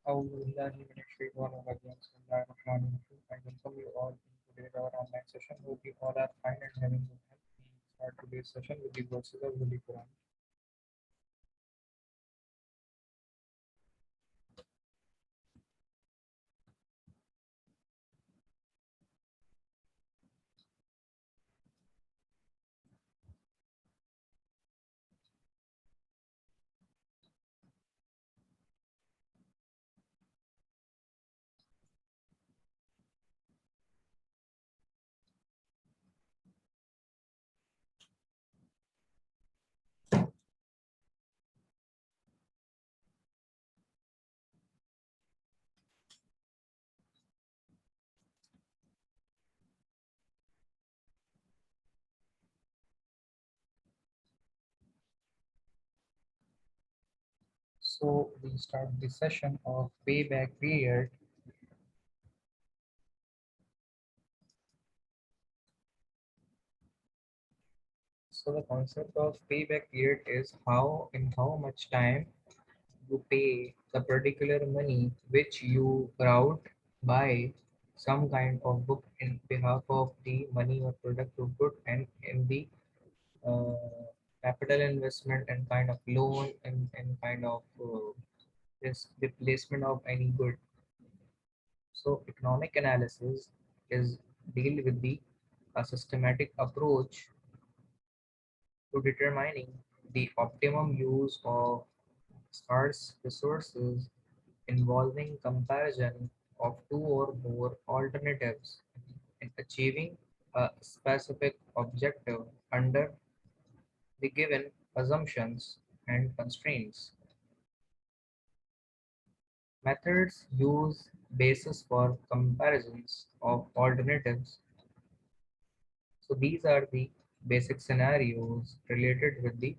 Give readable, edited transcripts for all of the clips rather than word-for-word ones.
أعوذ بالله من الشيطان الرجيم بسم الله الرحمن الرحيم. I welcome you all in today's our online session. Hope you all are fine and having good health. We start today's session with the verses of Holy Quran. So we start the session of payback period. So the concept of payback period is how in how much time you pay the particular money which you borrowed by some kind of book in behalf of the money or product you put and in the uh, capital investment and kind of loan and kind of this replacement of any good. So economic analysis is deal with the a systematic approach to determining the optimum use of scarce resources involving comparison of two or more alternatives in achieving a specific objective under the given assumptions and constraints. Methods use basis for comparisons of alternatives. So these are the basic scenarios related with the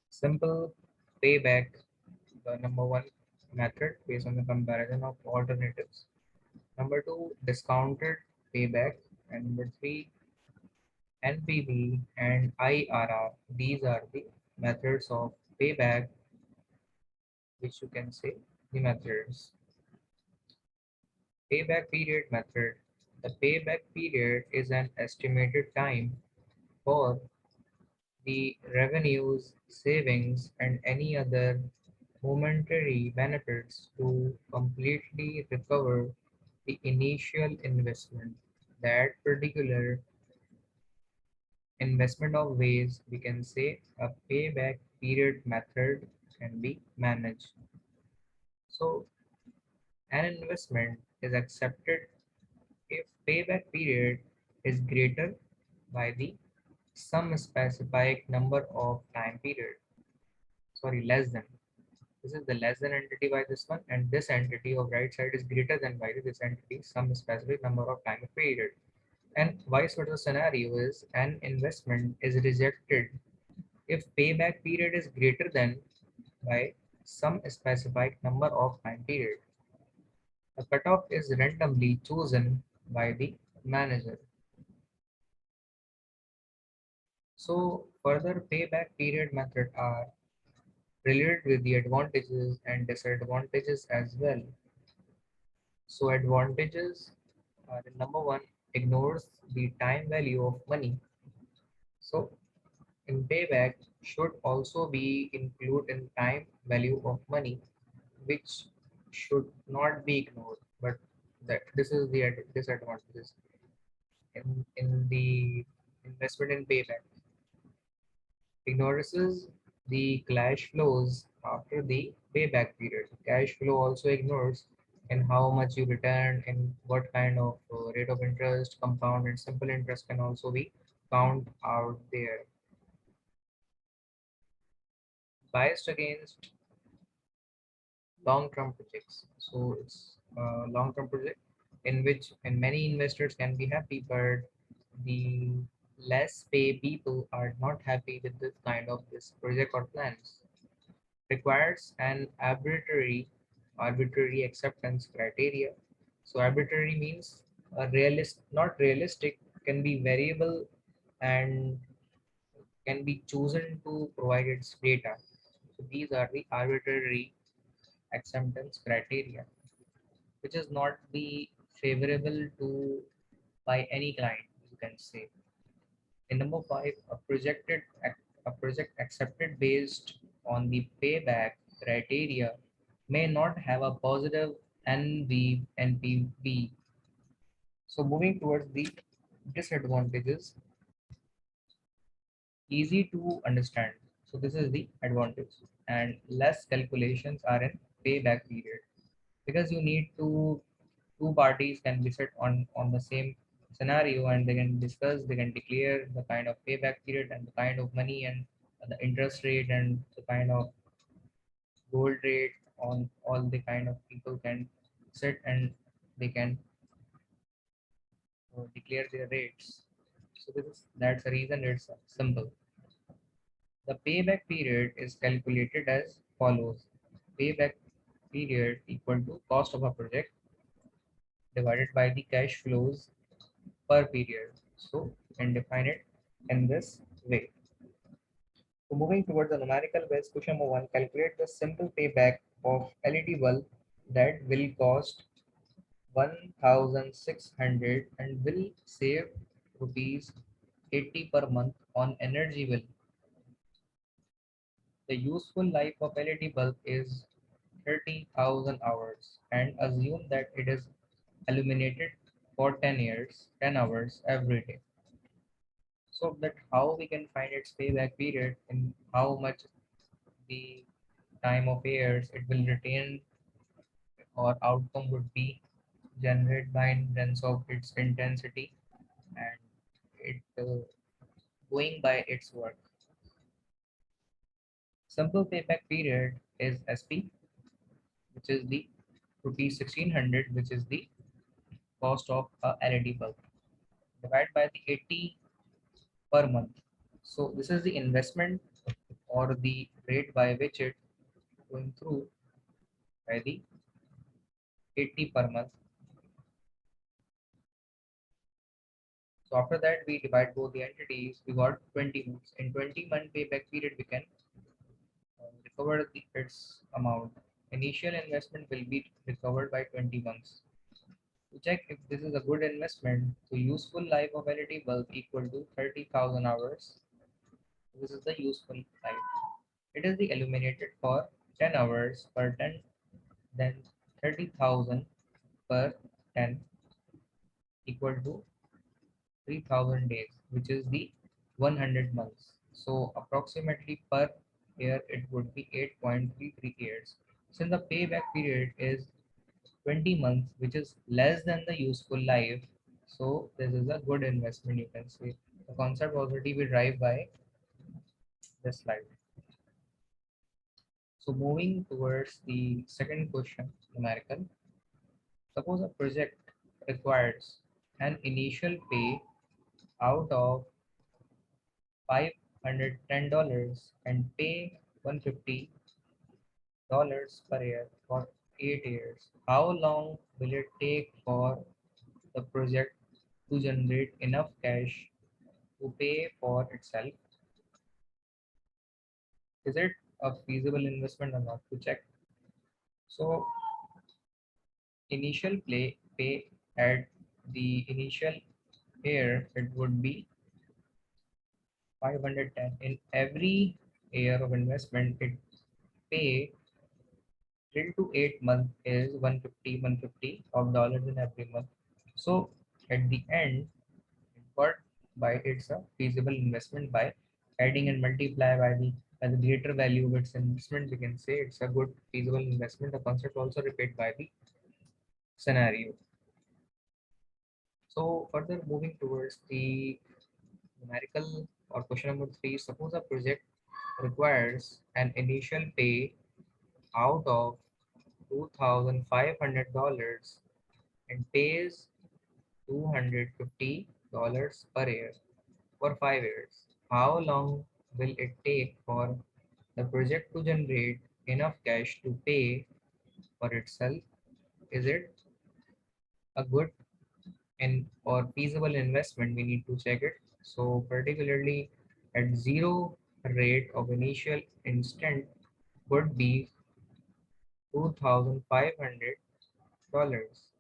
simple payback, the number one method based on the comparison of alternatives. Number two, discounted payback. And number three, NPV and IRR. These are the methods of payback, which you can say the methods. Payback period method. The payback period is an estimated time for the revenues, savings, and any other momentary benefits to completely recover the initial investment. That particular investment of ways we can say a payback period method can be managed. So an investment is accepted if payback period is greater by the some specified number of time period. Sorry, less than. This is the less than entity by this one, and this entity of right side is greater than by this entity some specific number of time period. And vice versa scenario is an investment is rejected if payback period is greater than by some specified number of time period. The cutoff is randomly chosen by the manager. So further payback period method are related with the advantages and disadvantages as well. So advantages are number one, ignores the time value of money. So in payback should also be include in time value of money, which should not be ignored. But that this is the disadvantages in the investment in payback. Ignores the cash flows after the payback period. Cash flow also ignores in how much you return and what kind of rate of interest, compound and simple interest can also be count out there. Biased against long-term projects. So it's a long-term project in which and many investors can be happy, but the less pay people are not happy with this kind of this project or plans. Requires an arbitrary acceptance criteria. So arbitrary means a not realistic, can be variable and can be chosen to provide its data. So these are the arbitrary acceptance criteria, which is not be favorable to by any client, you can say. In number five, a project accepted based on the payback criteria may not have a positive NPV. So moving towards the disadvantages, easy to understand. So this is the advantage, and less calculations are in payback period because you need to two parties can be set on the same scenario and they can discuss, they can declare the kind of payback period and the kind of money and the interest rate and the kind of gold rate on all the kind of people can sit and they can declare their rates. So that's the reason it's simple. The payback period is calculated as follows. Payback period equal to cost of a project divided by the cash flows per period. So you can define it in this way. So moving towards the numerical base, question number one, calculate the simple payback of LED bulb that will cost 1,600 and will save rupees 80 per month on energy bill. The useful life of LED bulb is 30,000 hours and assume that it is illuminated for 10 years, 10 hours every day. So that how we can find its payback period and how much the time of years it will retain or outcome would be generated by in terms of its intensity and it going by its work. Simple payback period is SP, which is the rupees 1600, which is the cost of a LED bulb, divided by the 80 per month. So this is the investment or the rate by which it going through by the 80 per month. So after that, we divide both the entities. We got 20 months. In 20-month payback period, we can recover its amount. Initial investment will be recovered by 20 months. To check if this is a good investment, the useful life of LED bulb equal to 30,000 hours. This is the useful life. It is the illuminated for 10 hours per 10, then 30,000 per 10 equal to 3,000 days, which is the 100 months. So approximately per year it would be 8.33 years. Since the payback period is 20 months, which is less than the useful life, so this is a good investment, you can say. The concept already we drive by this slide. So moving towards the second question, numerical. Suppose a project requires an initial pay out of $510 and pay $150 per year for 8 years. How long will it take for the project to generate enough cash to pay for itself? Is it a feasible investment or not? To check. So initial pay at the initial year it would be 510. In every year of investment, it pay till to 8 month is 150 of dollars in every month. So at the end, but by it's a feasible investment by adding and multiply by the greater value of its investment, we can say it's a good feasible investment. The concept also repeat by the scenario. So further moving towards the numerical or question number three, suppose a project requires an initial pay out of $2,500 and pays $250 per year for 5 years. How long will it take for the project to generate enough cash to pay for itself? Is it a good and or feasible investment, we need to check it. So particularly at zero rate of initial instant would be $2,500.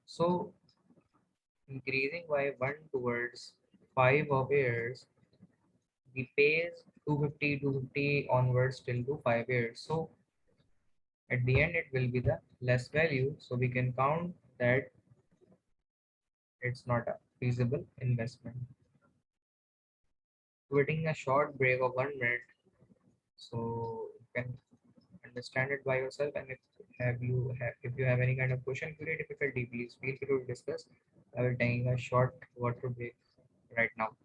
So increasing by one towards 5 of years, the pay is 250 onwards till to 5 years. So at the end it will be the less value. So we can count that it's not a feasible investment. Quitting a short break of 1 minute, so you can understand it by yourself. And if you have any kind of question, query difficulty, please feel free to discuss. I will take a short water break right now.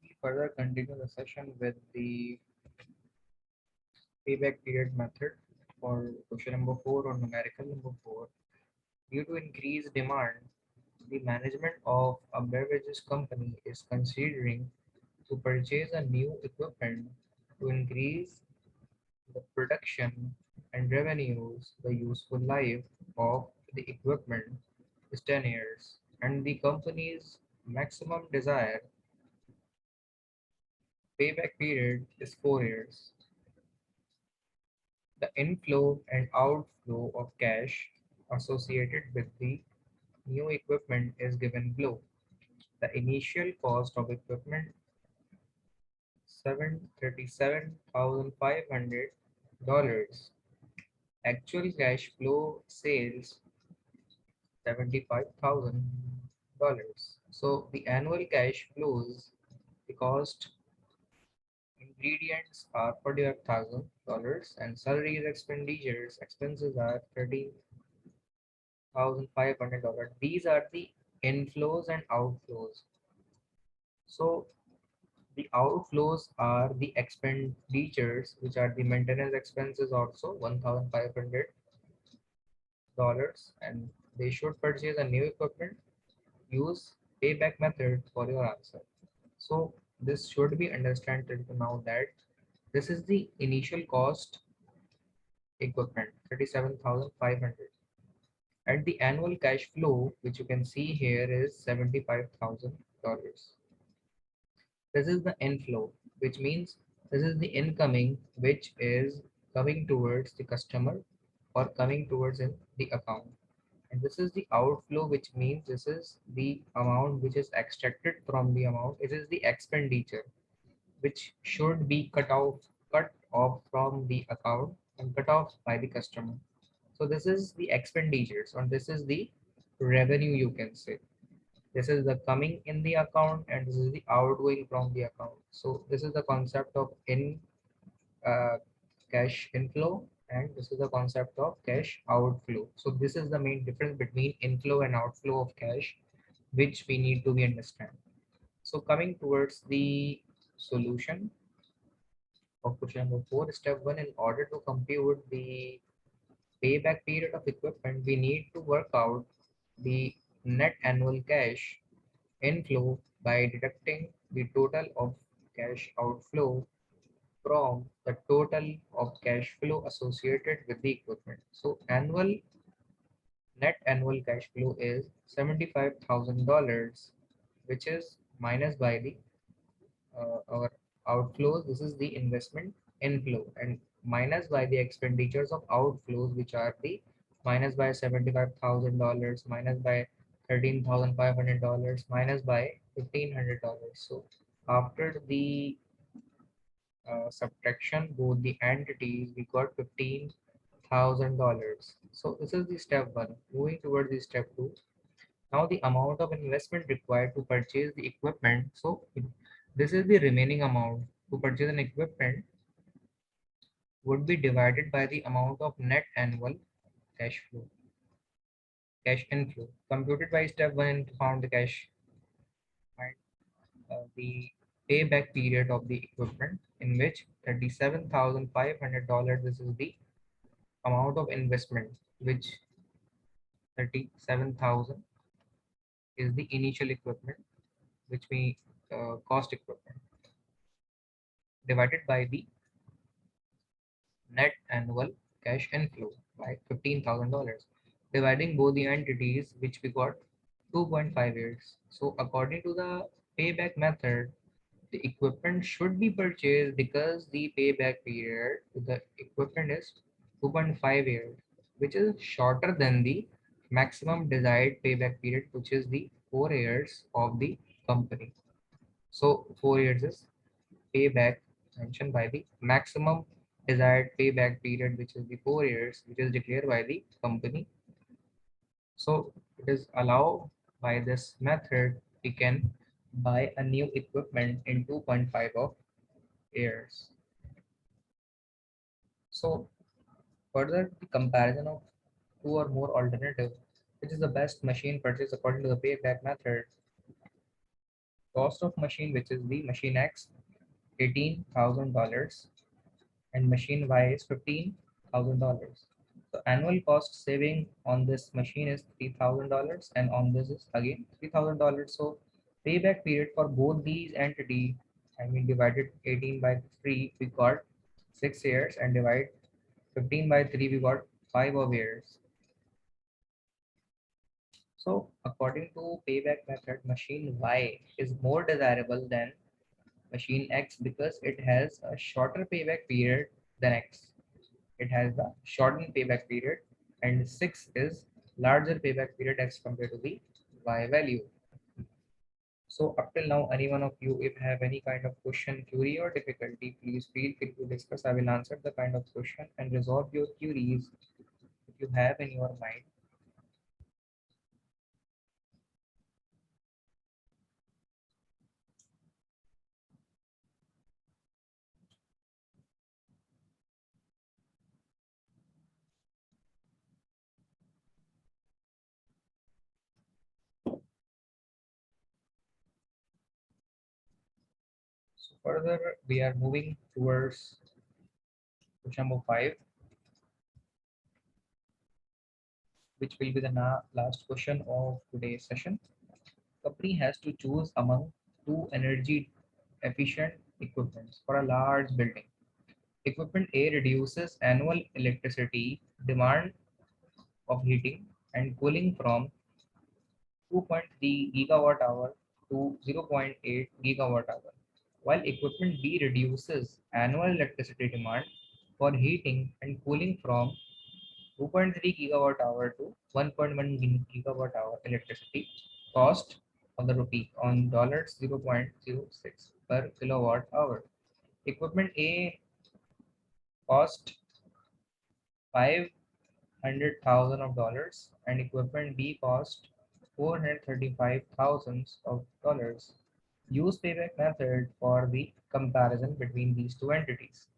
We further continue the session with the payback period method for question number 4 or numerical number 4. Due to increased demand, the management of a beverages company is considering to purchase a new equipment to increase the production and revenues. The useful life of the equipment is 10 years, and the company's maximum desired payback period is 4 years. The inflow and outflow of cash associated with the new equipment is given below. The initial cost of equipment $737,500. Actual cash flow sales $75,000. So the annual cash flows, the cost ingredients are $45,000 and salaries expenditures expenses are $13,500. These are the inflows and outflows. So the outflows are the expenditures, which are the maintenance expenses also $1,500, and they should purchase a new equipment. Use payback method for your answer. So this should be understood now that this is the initial cost equipment 37,500, and the annual cash flow which you can see here is $75,000. This is the inflow, which means this is the incoming which is coming towards the customer or coming towards in the account. And this is the outflow, which means this is the amount which is extracted from the amount. It is the expenditure which should be cut off from the account and cut off by the customer. So this is the expenditures and this is the revenue, you can say. This is the coming in the account and this is the outgoing from the account. So this is the concept of in uh, cash inflow, and this is the concept of cash outflow. So this is the main difference between inflow and outflow of cash, which we need to be understand. So coming towards the solution of question number 4, step 1, in order to compute the payback period of equipment, we need to work out the net annual cash inflow by deducting the total of cash outflow from the total of cash flow associated with the equipment. So net annual cash flow is $75,000, which is minus by the our outflows. This is the investment inflow and minus by the expenditures of outflows, which are the minus by $75,000 minus by $13,500 minus by $1,500. So after the subtraction both the entities, we got $15,000. So this is the step 1. Moving towards the step 2. Now the amount of investment required to purchase the equipment. So this is the remaining amount to purchase an equipment would be divided by the amount of net annual cash flow, cash inflow computed by step 1 and found the cash and the payback period of the equipment, in which $37,500, this is the amount of investment, which 37,000 is the initial equipment, which we cost equipment, divided by the net annual cash inflow by $15,000, dividing both the entities, which we got 2.5 years. So according to the payback method, the equipment should be purchased because the payback period to the equipment is 2.5 years, which is shorter than the maximum desired payback period, which is the 4 years of the company. So 4 years is payback mentioned by the maximum desired payback period, which is the 4 years, which is declared by the company. So it is allowed by this method, we can buy a new equipment in 2.5 of years. So further the comparison of two or more alternative, which is the best machine purchase according to the payback method. Cost of machine, which is the machine X, $18,000, and machine Y is $15,000. So annual cost saving on this machine is $3,000 and on this is again $3,000. So payback period for both these entity, I mean divided 18 by 3, we got 6 years, and divide 15 by 3, we got 5 of years. So according to payback method, machine Y is more desirable than machine X because it has a shorter payback period than X. It has the shortened payback period, and 6 is larger payback period as compared to the Y value. So up till now, any one of you, if have any kind of question, query or difficulty, please feel free to discuss. I will answer the kind of question and resolve your queries you have in your mind? So further, we are moving towards question number 5, which will be the last question of today's session. Company has to choose among two energy efficient equipments for a large building. Equipment A reduces annual electricity demand of heating and cooling from 2.3 gigawatt hour to 0.8 gigawatt hour, while equipment B reduces annual electricity demand for heating and cooling from 2.3 gigawatt hour to 1.1 gigawatt hour electricity cost of the rupee on dollars 0.06 per kilowatt hour. Equipment A cost 500,000 of dollars and equipment B cost 435,000 of dollars. Use payback method for the comparison between these two entities.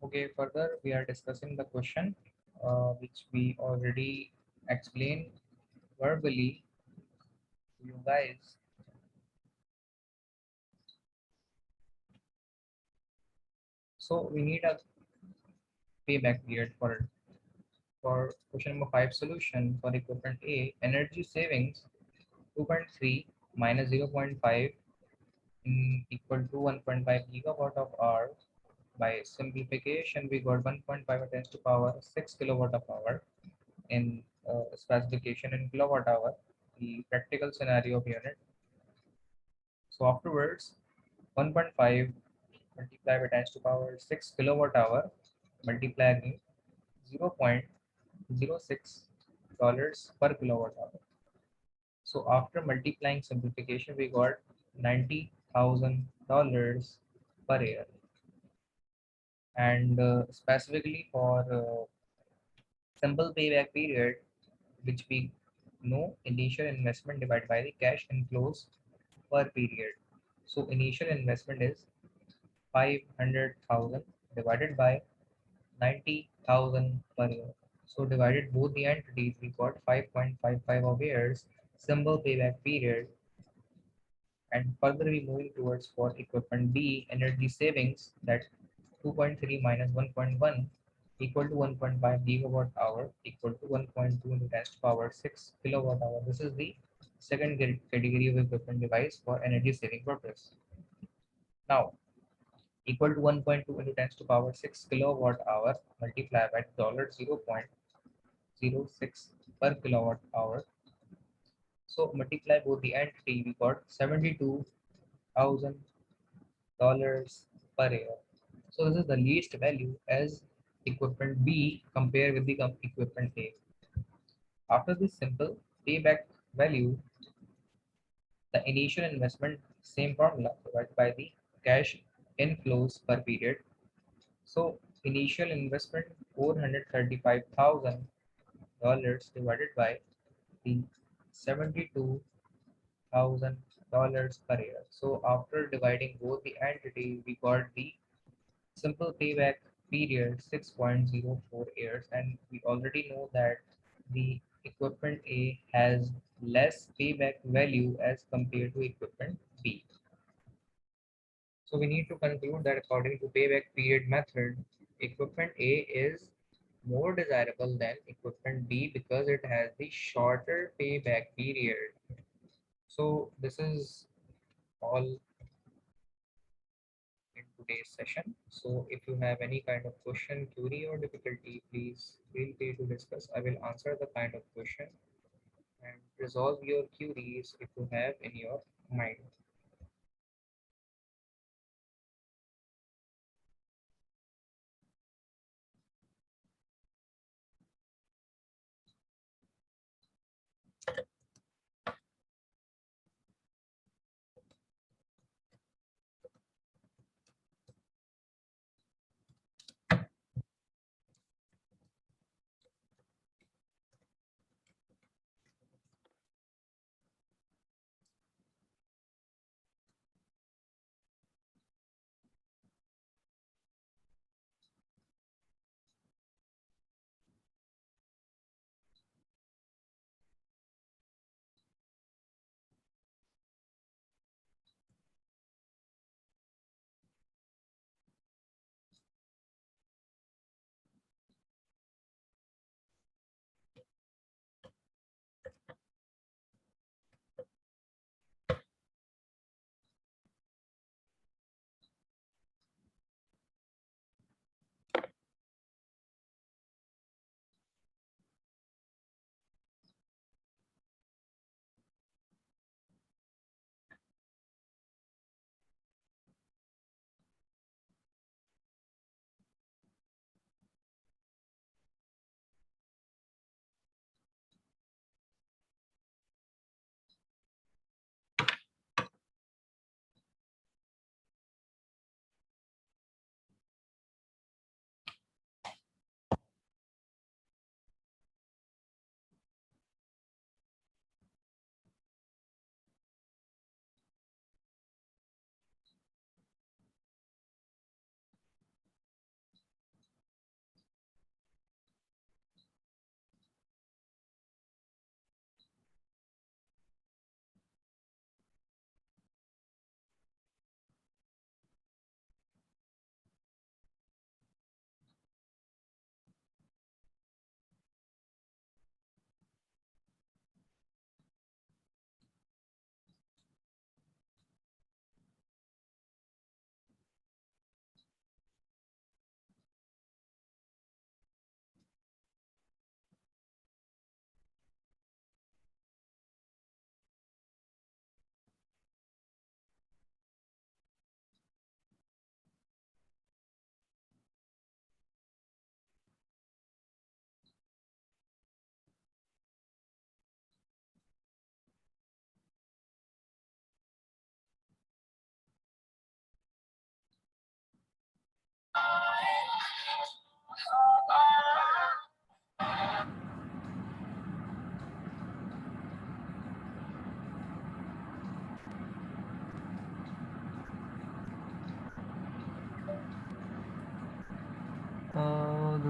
Okay, further we are discussing the question which we already explained verbally to you guys. So we need a payback period for it. For question number 5 solution for equipment A, energy savings 2.3 minus 0.5 equal to 1.5 gigawatt of hour. By simplification, we got 1.5 times to power 6 kilowatt of hour in specification in kilowatt hour, the practical scenario of unit. So afterwards, 1.5 multiplied by 10 to power 6 kilowatt hour multiplied 0.06 dollars per kilowatt hour. So after multiplying simplification, we got $90,000 per year. And specifically for simple payback period, which we know initial investment divided by the cash inflows per period. So initial investment is 500,000 divided by 90,000 per year. So divided both the entities, we got 5.55 of years simple payback period. And further we moving towards for equipment B, energy savings, that 2.3 minus 1.1 equal to 1.5 gigawatt hour equal to 1.2 into 10 to the power 6 kilowatt hour. This is the second category of equipment device for energy saving purpose. Now, equal to 1.2 into 10 to the power 6 kilowatt hour multiplied by $0.06 per kilowatt hour. So multiply both the entity, we got $72,000 per year. So this is the least value as equipment B compared with the equipment A. After this simple payback value, the initial investment, same formula divided by the cash inflows per period. So initial investment $435,000 divided by the $72,000 per year. So after dividing both the entity, we got the simple payback period 6.04 years, and we already know that the equipment A has less payback value as compared to equipment B. So we need to conclude that according to payback period method, equipment A is more desirable than equipment B because it has the shorter payback period. So this is all in today's session. So if you have any kind of question, query or difficulty, please feel free to discuss. I will answer the kind of question and resolve your queries if you have in your mind.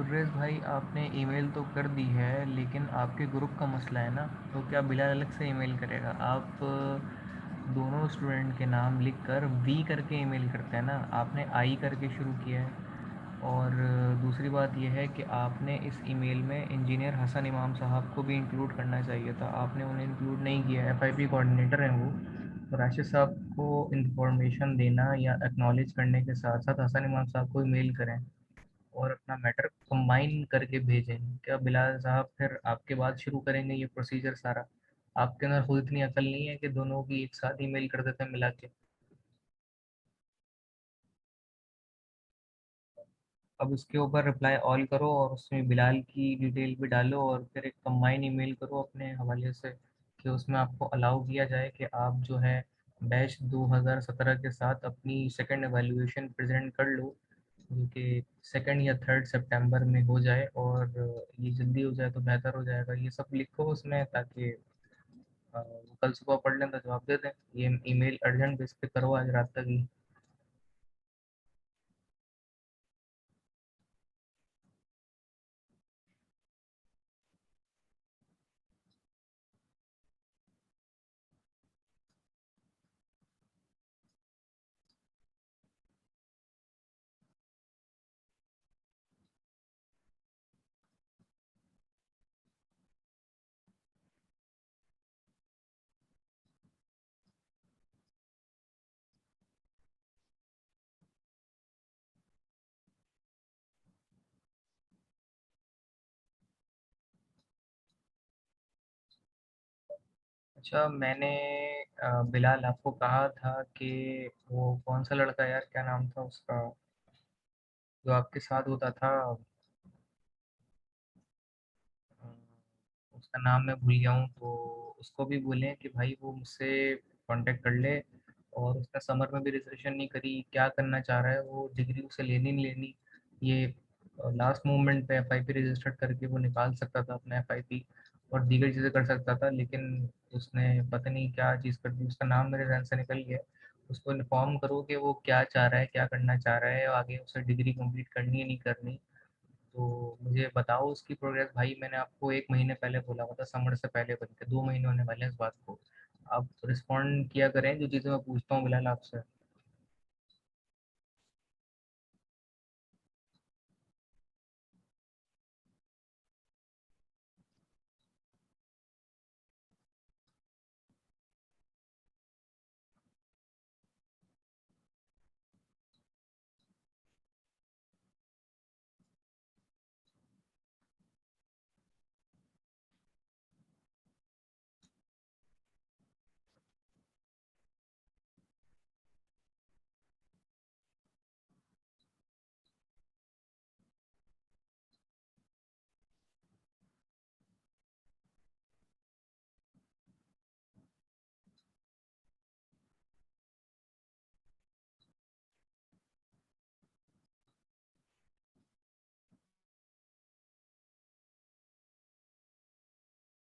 Progress भाई आपने email तो कर दी है, लेकिन आपके group का मसला है ना। तो क्या बिलाल अलग से ईमेल करेगा? आप दोनों स्टूडेंट के नाम लिख कर वी करके ईमेल करते हैं ना, आपने आई करके शुरू किया है। और दूसरी बात यह है कि आपने इस ईमेल में इंजीनियर हसन इमाम साहब को भी इंक्लूड करना चाहिए था, आपने उन्हें इंक्लूड नहीं किया। एफआईपी कोऑर्डिनेटर हैं वो। तो राशिद साहब को इंफॉर्मेशन देना या एक्नॉलेज करने के साथ साथ हसन इमाम साहब को ईमेल करें और अपना मैटर कंबाइन करके भेजें। क्या बिलाल साहब फिर आपके बाद शुरू करेंगे ये प्रोसीजर सारा? आपके अंदर खुद इतनी अकल नहीं है कि दोनों की एक साथ ईमेल कर देते हैं मिला के? अब उसके ऊपर रिप्लाई ऑल करो और उसमें बिलाल की डिटेल भी डालो और फिर एक कंबाइन ईमेल करो अपने हवाले से कि उसमें आपको अलाउ किया जाए कि आप जो है बैच 2017 के साथ अपनी सेकंड एवेल्यूएशन प्रेजेंट कर लो, जो कि 2 या 3 सितंबर में हो जाए। और ये जल्दी हो जाए तो बेहतर हो जाएगा। ये सब लिखो उसमें ताकि वो कल सुबह पढ़ लें तो जवाब दे दें। ये ईमेल अर्जेंट बेस पे करो आज रात तक ही। अच्छा, मैंने बिलाल आपको कहा था कि वो कौन सा लड़का यार, क्या नाम था उसका, जो आपके साथ होता था? अ, उसका नाम मैं भूल गया हूँ। तो उसको भी बोलें कि भाई वो मुझसे कांटेक्ट कर ले। और उसने समर में भी रिजर्वेशन नहीं करी, क्या करना चाह रहा है वो, डिग्री उसे लेनी नहीं लेनी? ये लास्ट मोमेंट पे एफआईपी रजिस्टर्ड करके वो निकाल सकता था अपना एफआईपी और दीगर चीज़ें कर सकता था, लेकिन उसने पता नहीं क्या चीज़ कर दी। उसका नाम मेरे ध्यान से निकल गया। उसको इन्फॉर्म करो कि वो क्या चाह रहा है, क्या करना चाह रहा है, आगे उसे डिग्री कंप्लीट करनी है नहीं करनी। तो मुझे बताओ उसकी प्रोग्रेस भाई। मैंने आपको 1 महीने पहले बोला हुआ था, समर से पहले, बन के 2 महीने होने वाले हैं इस बात को। आप रिस्पॉन्ड किया करें जो चीज़ें मैं पूछता हूँ बिलाल आपसे।